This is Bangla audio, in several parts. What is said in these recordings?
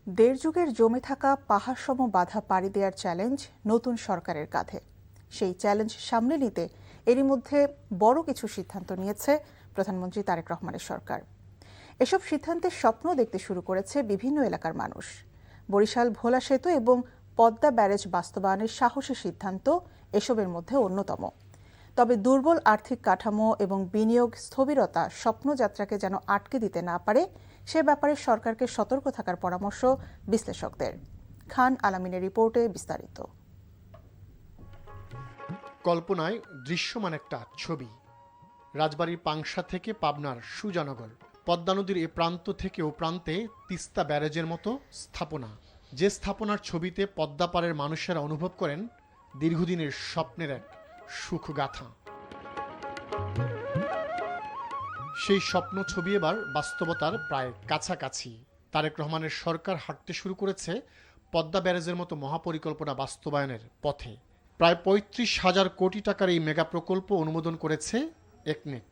দেড় যুগের জমে থাকা পাহাড়সম বাধা পাড়ি দেওয়ার চ্যালেঞ্জ নতুন সরকারের কাঁধে। সেই চ্যালেঞ্জ সামনে নিতে এরই মধ্যে বড় কিছু সিদ্ধান্ত নিয়েছে প্রধানমন্ত্রী তারেক রহমানের সরকার। এসব সিদ্ধান্তের স্বপ্ন দেখতে শুরু করেছে বিভিন্ন এলাকার মানুষ। বরিশাল ভোলা সেতু এবং পদ্মা ব্যারেজ বাস্তবায়নের সাহসী সিদ্ধান্ত এসবের মধ্যে অন্যতম। তবে দুর্বল আর্থিক কাঠামো এবং বিনিয়োগ স্থবিরতা স্বপ্নযাত্রাকে যেন আটকে দিতে না পারে সে ব্যাপারে সরকারকে সতর্ক থাকার পরামর্শ বিশ্লেষকদের। খান আলামিনের রিপোর্টে বিস্তারিত। কল্পনায় দৃশ্যমান একটা ছবি। রাজবাড়ির পাংশা থেকে পাবনার সুজানগর, পদ্মা নদীর এ প্রান্ত থেকে ও প্রান্তে তিস্তা ব্যারেজের মতো স্থাপনা, যে স্থাপনার ছবিতে পদ্মা পাড়ের মানুষেরা অনুভব করেন দীর্ঘদিনের স্বপ্নের এক সুখগাথা। সেই স্বপ্ন ছবি এবার বাস্তবতার প্রায় কাছাকাছি। তারেক রহমানের সরকার হাঁটতে শুরু করেছে পদ্মা ব্যারেজের মতো মহাপরিকল্পনা বাস্তবায়নের পথে। প্রায় ৩৫,০০০ কোটি টাকার এই মেগা প্রকল্প অনুমোদন করেছে একনেক।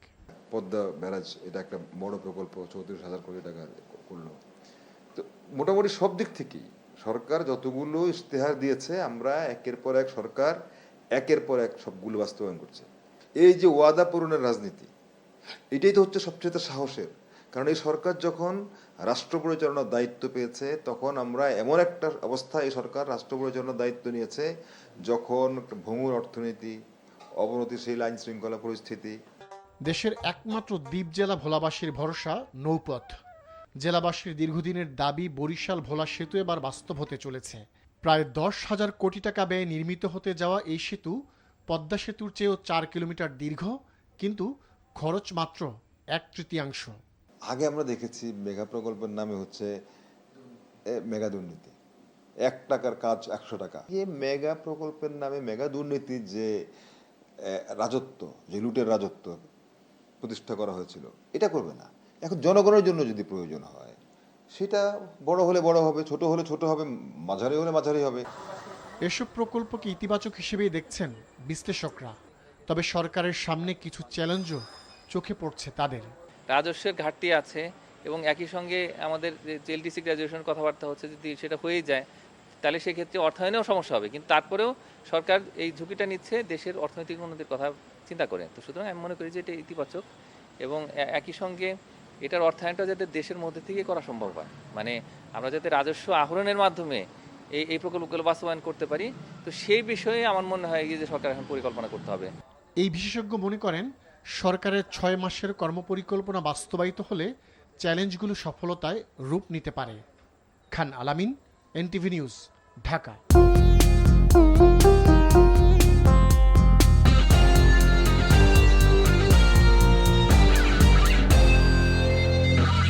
পদ্মা ব্যারাজ এটা একটা বড় প্রকল্প, ৩৪,০০০ কোটি টাকা করলো। তো মোটামুটি সব দিক থেকেই সরকার যতগুলো ইশতেহার দিয়েছে, আমরা একের পর এক সরকার একের পর এক সবগুলো বাস্তবায়ন করছে। এই যে ওয়াদা পূরণের রাজনীতি, এটাই তো হচ্ছে সবচেয়ে সাহসের। কারণ এই সরকার যখন রাষ্ট্র পরিচালনার দায়িত্ব পেয়েছে, তখন আমরা এমন একটা অবস্থা, এই সরকার রাষ্ট্র পরিচালনার দায়িত্ব নিয়েছে যখন ভঙ্গুর অর্থনীতি, অবনতিশীল আইন শৃঙ্খলা পরিস্থিতি। দেশের একমাত্র দ্বীপ জেলা ভোলাবাসীর ভরসা নৌপথ। জেলাবাসীর দীর্ঘদিনের দাবি বরিশাল ভোলা সেতু এবার বাস্তব হতে চলেছে। প্রায় ১০,০০০ কোটি টাকা ব্যয়ে নির্মিত হতে যাওয়া এই সেতু পদ্মা সেতুর চেয়েও ৪ কিলোমিটার দীর্ঘ, কিন্তু খরচ মাত্র ১/৩। আগে আমরা দেখেছি মেগা প্রকল্পের নামে হচ্ছে মেগা দুর্নীতি, ১ টাকার কাজ ১০০ টাকা। এই মেগা প্রকল্পের নামে মেগা দুর্নীতির যে রাজত্ব, যে লুটের রাজত্ব প্রতিষ্ঠা করা হয়েছিল, এটা করবে না। এখন জনগণের জন্য যদি প্রয়োজন হয়, সেটা বড় হলে বড় হবে, ছোট হলে ছোট হবে, মাঝারি হলে মাঝারি হবে। এসব প্রকল্পকে ইতিবাচক হিসেবেই দেখছেন বিশ্লেষকরা। তবে সরকারের সামনে কিছু চ্যালেঞ্জও চোখে পড়ছে তাদের। রাজস্বের ঘাটতি আছে এবং একই সঙ্গে আমাদের যে এলটিসি গ্র্যাজুয়েশন কথাবার্তা হচ্ছে, যদি সেটা হয়ে যায় তাহলে সেক্ষেত্রে অর্থায়নেও সমস্যা হবে। কিন্তু তারপরেও সরকার এই ঝুঁকিটা নিচ্ছে দেশের অর্থনৈতিক উন্নতির কথা চিন্তা করে। তো সুতরাং আমি মনে করি যে এটা ইতিবাচক, এবং একই সঙ্গে এটার অর্থায়নটা যাতে দেশের মধ্যে থেকে করা সম্ভব হয়, মানে আমরা যাতে রাজস্ব আহরণের মাধ্যমে এই প্রকল্পগুলো বাস্তবায়ন করতে পারি। তো সেই বিষয়ে আমার মনে হয় যে সরকার এখন পরিকল্পনা করতে হবে। এই বিশেষজ্ঞ মনে করেন সরকারের ৬ মাসের কর্মপরিকল্পনা বাস্তবায়িত হলে চ্যালেঞ্জগুলো সফলতায় রূপ নিতে পারে। খান আলামিন, এনটিভি নিউজ, ঢাকা।